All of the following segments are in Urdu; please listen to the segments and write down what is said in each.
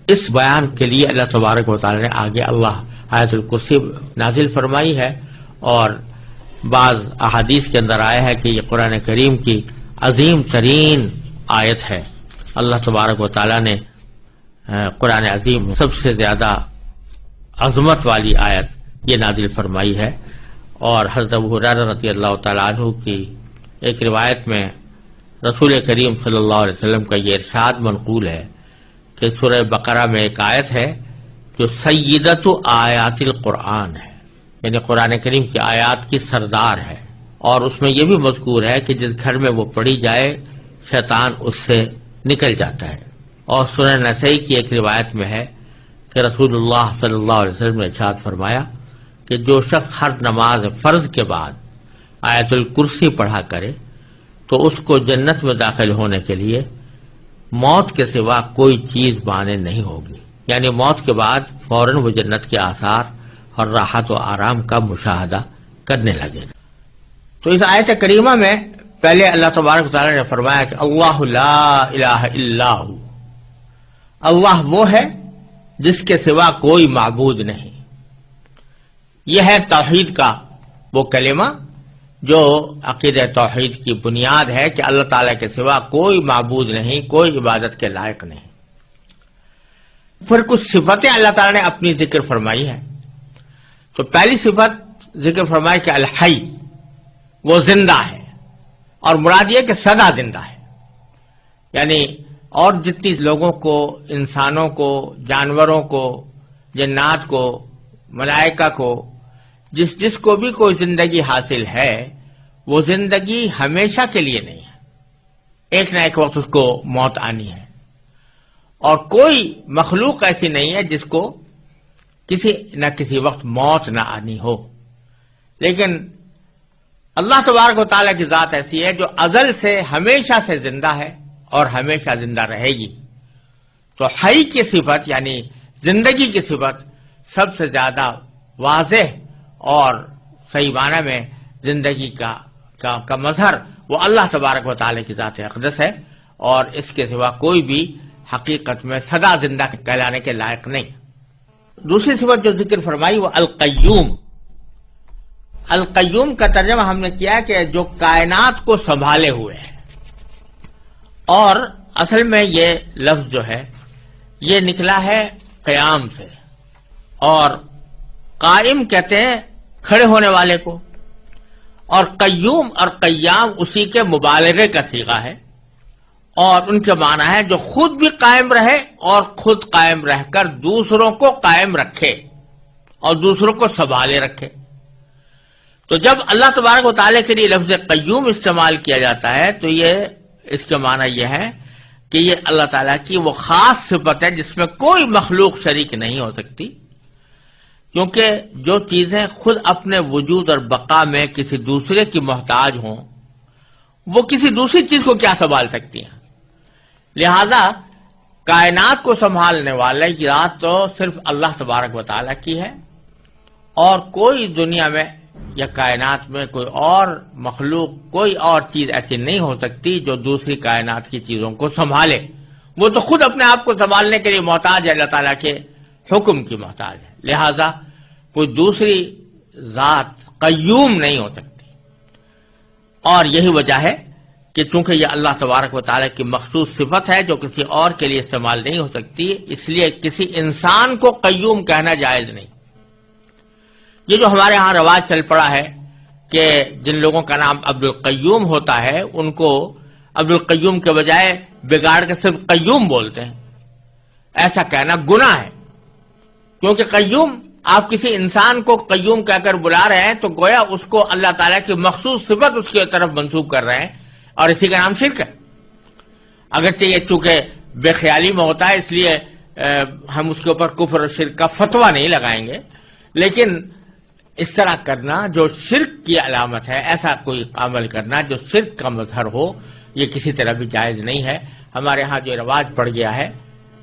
اس بیان کے لیے اللہ تبارک و تعالی نے آگے آیت الکرسی نازل فرمائی ہے، اور بعض احادیث کے اندر آیا ہے کہ یہ قرآن کریم کی عظیم ترین آیت ہے۔ اللہ تبارک و تعالی نے قرآن عظیم سب سے زیادہ عظمت والی آیت یہ نازل فرمائی ہے، اور حضرت ابو ہریرہ رضی اللہ تعالیٰ عنہ کی ایک روایت میں رسول کریم صلی اللہ علیہ وسلم کا یہ ارشاد منقول ہے کہ سورہ بقرہ میں ایک آیت ہے جو سیدۃ آیات القرآن ہے، یعنی قرآن کریم کی آیات کی سردار ہے، اور اس میں یہ بھی مذکور ہے کہ جس گھر میں وہ پڑھی جائے شیطان اس سے نکل جاتا ہے۔ اور سنن نسائی کی ایک روایت میں ہے کہ رسول اللہ صلی اللہ علیہ وسلم نے ارشاد فرمایا کہ جو شخص ہر نماز فرض کے بعد آیت الکرسی پڑھا کرے تو اس کو جنت میں داخل ہونے کے لیے موت کے سوا کوئی چیز مانع نہیں ہوگی، یعنی موت کے بعد فوراً وہ جنت کے آثار اور راحت و آرام کا مشاہدہ کرنے لگے گا۔ تو اس آیت کریمہ میں پہلے اللہ تبارک و تعالی نے فرمایا کہ اللہ لا الہ الا ہو، اللہ وہ ہے جس کے سوا کوئی معبود نہیں۔ یہ ہے توحید کا وہ کلمہ جو عقیدہ توحید کی بنیاد ہے کہ اللہ تعالی کے سوا کوئی معبود نہیں، کوئی عبادت کے لائق نہیں۔ پھر کچھ صفتیں اللہ تعالی نے اپنی ذکر فرمائی ہے۔ تو پہلی صفت ذکر فرمائی کہ الحی، وہ زندہ ہے، اور مراد یہ کہ سدا زندہ ہے، یعنی اور جتنی لوگوں کو، انسانوں کو، جانوروں کو، جنات کو، ملائکہ کو، جس کو بھی کوئی زندگی حاصل ہے، وہ زندگی ہمیشہ کے لیے نہیں ہے، ایک نہ ایک وقت اس کو موت آنی ہے، اور کوئی مخلوق ایسی نہیں ہے جس کو کسی نہ کسی وقت موت نہ آنی ہو۔ لیکن اللہ تبارک و تعالیٰ کی ذات ایسی ہے جو ازل سے ہمیشہ سے زندہ ہے اور ہمیشہ زندہ رہے گی۔ تو حی کی صفت یعنی زندگی کی صفت سب سے زیادہ واضح اور صحیح معنی میں زندگی کا مظہر وہ اللہ تبارک و تعالیٰ کی ذات اقدس ہے، اور اس کے سوا کوئی بھی حقیقت میں سدا زندہ کہلانے کے لائق نہیں۔ دوسری صفت جو ذکر فرمائی وہ القیوم۔ القیوم کا ترجمہ ہم نے کیا کہ جو کائنات کو سنبھالے ہوئے ہے، اور اصل میں یہ لفظ جو ہے یہ نکلا ہے قیام سے، اور قائم کہتے ہیں کھڑے ہونے والے کو، اور قیوم اور قیام اسی کے مبالغے کا صیغہ ہے، اور ان کے معنی ہے جو خود بھی قائم رہے اور خود قائم رہ کر دوسروں کو قائم رکھے اور دوسروں کو سنبھالے رکھے۔ تو جب اللہ تبارک و تعالیٰ کے لیے لفظ قیوم استعمال کیا جاتا ہے تو اس کے معنی یہ ہے کہ یہ اللہ تعالیٰ کی وہ خاص صفت ہے جس میں کوئی مخلوق شریک نہیں ہو سکتی، کیونکہ جو چیزیں خود اپنے وجود اور بقا میں کسی دوسرے کی محتاج ہوں وہ کسی دوسری چیز کو کیا سنبھال سکتی ہیں۔ لہذا کائنات کو سنبھالنے والا کی ذات تو صرف اللہ تبارک و تعالیٰ کی ہے، اور کوئی دنیا میں یا کائنات میں کوئی اور مخلوق، کوئی اور چیز ایسی نہیں ہو سکتی جو دوسری کائنات کی چیزوں کو سنبھالے۔ وہ تو خود اپنے آپ کو سنبھالنے کے لیے محتاج ہے، اللہ تعالیٰ کے حکم کی محتاج ہے، لہذا کوئی دوسری ذات قیوم نہیں ہو سکتی۔ اور یہی وجہ ہے کہ چونکہ یہ اللہ تبارک و تعالیٰ کی مخصوص صفت ہے جو کسی اور کے لیے استعمال نہیں ہو سکتی، اس لیے کسی انسان کو قیوم کہنا جائز نہیں۔ یہ جو ہمارے ہاں رواج چل پڑا ہے کہ جن لوگوں کا نام عبد القیوم ہوتا ہے ان کو عبد القیوم کے بجائے بگاڑ کے صرف قیوم بولتے ہیں، ایسا کہنا گناہ ہے، کیونکہ قیوم آپ کسی انسان کو قیوم کہہ کر بلا رہے ہیں تو گویا اس کو اللہ تعالیٰ کی مخصوص صفت اس کی طرف منسوب کر رہے ہیں، اور اسی کا نام شرک ہے۔ اگرچہ یہ چونکہ بے خیالی میں ہوتا ہے اس لیے ہم اس کے اوپر کفر اور شرک کا فتویٰ نہیں لگائیں گے، لیکن اس طرح کرنا جو شرک کی علامت ہے، ایسا کوئی عمل کرنا جو شرک کا مظہر ہو، یہ کسی طرح بھی جائز نہیں ہے۔ ہمارے ہاں جو رواج پڑ گیا ہے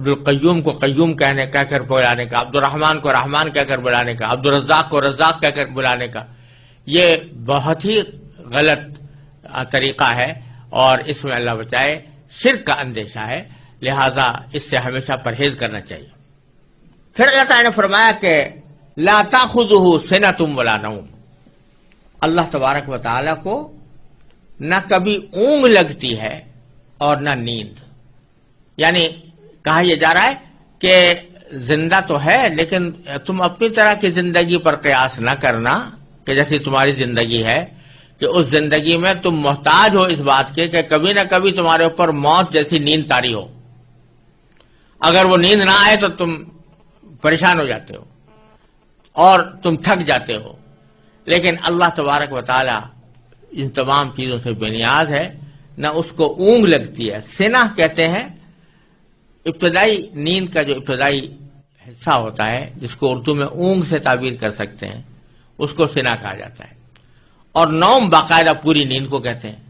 عبدالقیوم کو قیوم کہہ کر بلانے کا، عبد الرحمن کو رحمان کہہ کر بلانے کا، عبد الرزاق کو رزاق کہہ کر بلانے کا، یہ بہت ہی غلط طریقہ ہے، اور اس میں اللہ بچائے شرک کا اندیشہ ہے۔ لہذا اس سے ہمیشہ پرہیز کرنا چاہیے۔ پھر اللہ تعالیٰ نے فرمایا کہ لا تأخذہ سنۃ ولا نوم، اللہ تبارک و تعالیٰ کو نہ کبھی اونگ لگتی ہے اور نہ نیند۔ یعنی کہا یہ جا رہا ہے کہ زندہ تو ہے لیکن تم اپنی طرح کی زندگی پر قیاس نہ کرنا کہ جیسی تمہاری زندگی ہے، کہ اس زندگی میں تم محتاج ہو اس بات کے کہ کبھی نہ کبھی تمہارے اوپر موت جیسی نیند طاری ہو۔ اگر وہ نیند نہ آئے تو تم پریشان ہو جاتے ہو اور تم تھک جاتے ہو، لیکن اللہ تبارک و تعالی ان تمام چیزوں سے بے نیاز ہے، نہ اس کو اونگ لگتی ہے۔ سنہ کہتے ہیں ابتدائی نیند کا جو ابتدائی حصہ ہوتا ہے، جس کو اردو میں اونگ سے تعبیر کر سکتے ہیں، اس کو سنہ کہا جاتا ہے، اور نوم باقاعدہ پوری نیند کو کہتے ہیں۔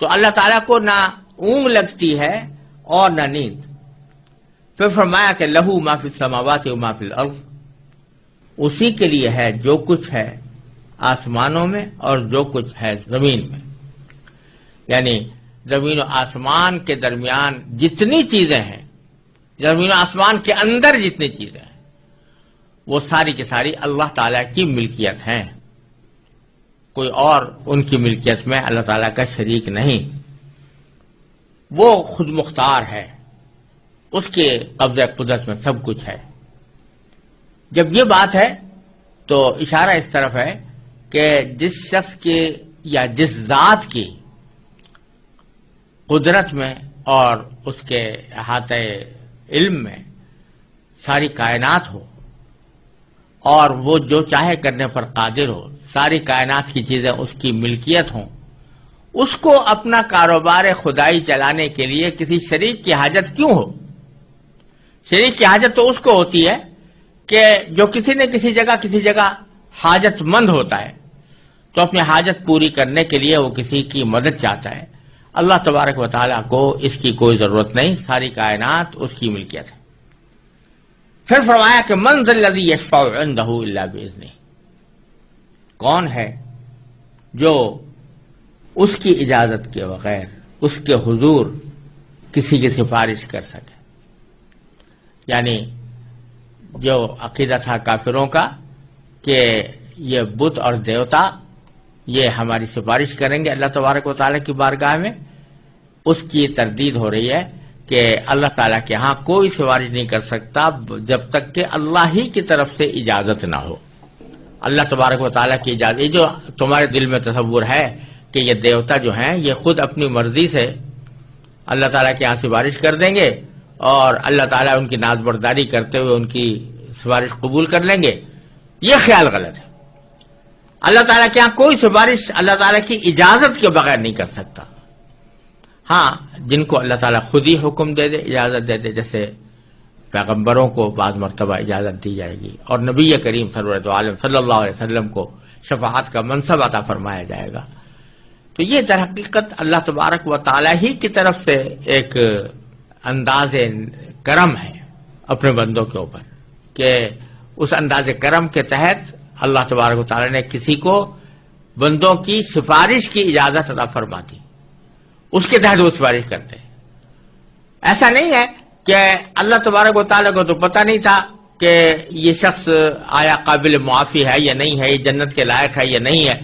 تو اللہ تعالیٰ کو نہ اونگ لگتی ہے اور نہ نیند۔ پھر فرمایا کہ لہو ما فی السماوات و ما فی الارض، اسی کے لیے ہے جو کچھ ہے آسمانوں میں اور جو کچھ ہے زمین میں، یعنی زمین و آسمان کے درمیان جتنی چیزیں ہیں، زمین و آسمان کے اندر جتنی چیزیں ہیں، وہ ساری کی ساری اللہ تعالیٰ کی ملکیت ہیں، کوئی اور ان کی ملکیت میں اللہ تعالیٰ کا شریک نہیں، وہ خود مختار ہے، اس کے قبضہ قدرت میں سب کچھ ہے۔ جب یہ بات ہے تو اشارہ اس طرف ہے کہ جس شخص کی یا جس ذات کی قدرت میں اور اس کے احاطہ علم میں ساری کائنات ہو اور وہ جو چاہے کرنے پر قادر ہو، ساری کائنات کی چیزیں اس کی ملکیت ہوں، اس کو اپنا کاروبار خدائی چلانے کے لیے کسی شریک کی حاجت کیوں ہو؟ شریک کی حاجت تو اس کو ہوتی ہے کہ جو کسی نہ کسی جگہ حاجت مند ہوتا ہے، تو اپنی حاجت پوری کرنے کے لیے وہ کسی کی مدد چاہتا ہے۔ اللہ تبارک و تعالیٰ کو اس کی کوئی ضرورت نہیں، ساری کائنات اس کی ملکیت ہے۔ پھر فرمایا کہ من ذا الذی یشفع عندہ الا باذنہ، کون ہے جو اس کی اجازت کے بغیر اس کے حضور کسی کی سفارش کر سکے؟ یعنی جو عقیدہ تھا کافروں کا کہ یہ بت اور دیوتا یہ ہماری سفارش کریں گے اللہ تبارک و تعالیٰ کی بارگاہ میں، اس کی تردید ہو رہی ہے کہ اللہ تعالیٰ کے ہاں کوئی سفارش نہیں کر سکتا جب تک کہ اللہ ہی کی طرف سے اجازت نہ ہو۔ اللہ تبارک و تعالیٰ کی اجازت، یہ جو تمہارے دل میں تصور ہے کہ یہ دیوتا جو ہیں یہ خود اپنی مرضی سے اللہ تعالیٰ کے ہاں سفارش کر دیں گے اور اللہ تعالیٰ ان کی ناز برداری کرتے ہوئے ان کی سفارش قبول کر لیں گے، یہ خیال غلط ہے۔ اللہ تعالیٰ کے ہاں کوئی سفارش اللہ تعالیٰ کی اجازت کے بغیر نہیں کر سکتا۔ ہاں جن کو اللہ تعالیٰ خود ہی حکم دے دے، اجازت دے دے، جیسے پیغمبروں کو بعض مرتبہ اجازت دی جائے گی اور نبی کریم صلی اللہ علیہ وسلم کو شفاعت کا منصب عطا فرمایا جائے گا، تو یہ در حقیقت اللہ تبارک و تعالیٰ ہی کی طرف سے ایک انداز کرم ہے اپنے بندوں کے اوپر، کہ اس انداز کرم کے تحت اللہ تبارک و تعالیٰ نے کسی کو بندوں کی سفارش کی اجازت عطا فرما دی، اس کے تحت وہ سفارش کرتے ہیں۔ ایسا نہیں ہے کہ اللہ تبارک و تعالیٰ کو تو پتہ نہیں تھا کہ یہ شخص آیا قابل معافی ہے یا نہیں ہے، یہ جنت کے لائق ہے یا نہیں ہے،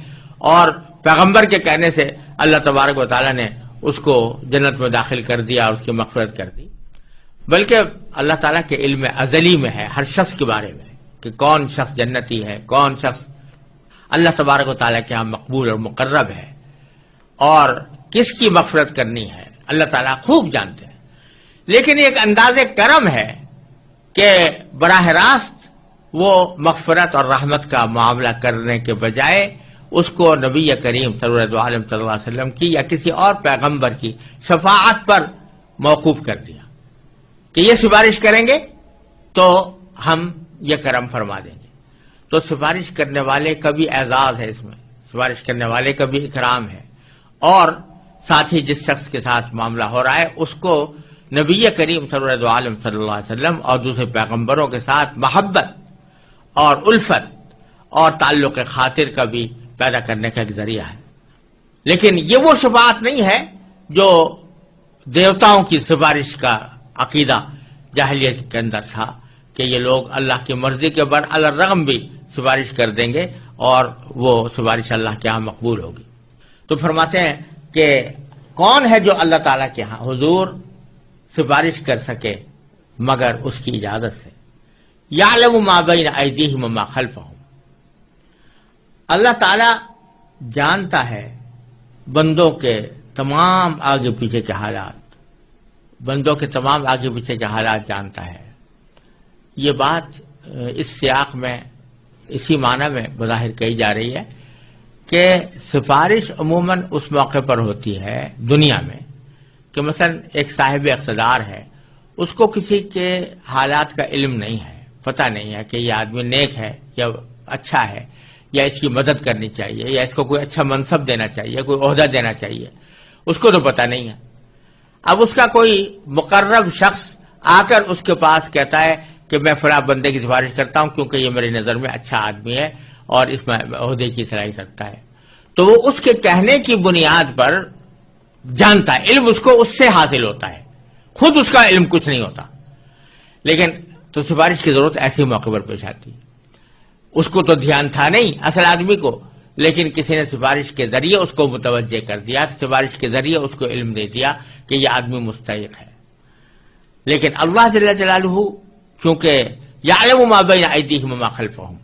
اور پیغمبر کے کہنے سے اللہ تبارک و تعالیٰ نے اس کو جنت میں داخل کر دیا اور اس کی مغفرت کر دی، بلکہ اللہ تعالیٰ کے علم ازلی میں ہے ہر شخص کے بارے میں کہ کون شخص جنتی ہے، کون شخص اللہ تبارک و تعالیٰ کے ہاں مقبول اور مقرب ہے، اور کس کی مغفرت کرنی ہے اللہ تعالیٰ خوب جانتے ہیں۔ لیکن ایک انداز کرم ہے کہ براہ راست وہ مغفرت اور رحمت کا معاملہ کرنے کے بجائے اس کو نبی کریم صلی اللہ علیہ وسلم کی یا کسی اور پیغمبر کی شفاعت پر موقوف کر دیا کہ یہ سفارش کریں گے تو ہم یہ کرم فرما دیں گے۔ تو سفارش کرنے والے کا بھی اعزاز ہے، اس میں سفارش کرنے والے کا بھی اکرام ہے، اور ساتھ ہی جس شخص کے ساتھ معاملہ ہو رہا ہے اس کو نبی کریم صلی اللہ علیہ وسلم اور دوسرے پیغمبروں کے ساتھ محبت اور الفت اور تعلق خاطر کا بھی پیدا کرنے کا ایک ذریعہ ہے۔ لیکن یہ وہ شفاعت نہیں ہے جو دیوتاؤں کی سفارش کا عقیدہ جاہلیت کے اندر تھا کہ یہ لوگ اللہ کی مرضی کے برعلرغم بھی سفارش کر دیں گے اور وہ سفارش اللہ کے ہاں مقبول ہوگی. تو فرماتے ہیں کہ کون ہے جو اللہ تعالیٰ کے ہاں حضور سفارش کر سکے مگر اس کی اجازت سے. یعلم ما بین ایدیہم وما خلفہم، اللہ تعالیٰ جانتا ہے بندوں کے تمام آگے پیچھے کے حالات، بندوں کے تمام آگے پیچھے کے حالات جانتا ہے. یہ بات اس سیاق میں اسی معنی میں بظاہر کہی جا رہی ہے کہ سفارش عموماً اس موقع پر ہوتی ہے دنیا میں کہ مثلا ایک صاحب اقتدار ہے، اس کو کسی کے حالات کا علم نہیں ہے، پتہ نہیں ہے کہ یہ آدمی نیک ہے یا اچھا ہے یا اس کی مدد کرنی چاہیے یا اس کو کوئی اچھا منصب دینا چاہیے، کوئی عہدہ دینا چاہیے، اس کو تو پتہ نہیں ہے. اب اس کا کوئی مقرب شخص آ کر اس کے پاس کہتا ہے کہ میں فلاں بندے کی سفارش کرتا ہوں کیونکہ یہ میری نظر میں اچھا آدمی ہے اور اس میں عہدے کی صلاحیت رکھتا ہے، تو وہ اس کے کہنے کی بنیاد پر جانتا ہے، علم اس کو اس سے حاصل ہوتا ہے، خود اس کا علم کچھ نہیں ہوتا. لیکن تو سفارش کی ضرورت ایسے موقع پر پیش آتی ہے. اس کو تو دھیان تھا نہیں اصل آدمی کو، لیکن کسی نے سفارش کے ذریعے اس کو متوجہ کر دیا، سفارش کے ذریعے اس کو علم دے دیا کہ یہ آدمی مستحق ہے. لیکن اللہ جل جلالہ کیونکہ یعلم ما بین ایدیہم وما خلفہم،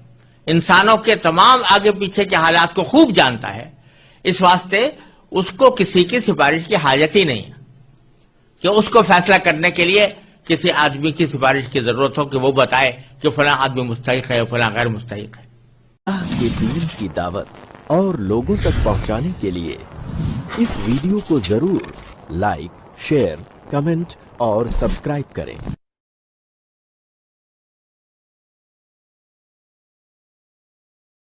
انسانوں کے تمام آگے پیچھے کے حالات کو خوب جانتا ہے، اس واسطے اس کو کسی کی سفارش کی حاجت ہی نہیں ہے کہ اس کو فیصلہ کرنے کے لیے کسی آدمی کی سفارش کی ضرورت ہو کہ وہ بتائے کہ فلاں آدمی مستحق ہے یا فلاں غیر مستحق ہے. اللہ کے دین کی دعوت اور لوگوں تک پہنچانے کے لیے اس ویڈیو کو ضرور لائک، شیئر، کمنٹ اور سبسکرائب کریں.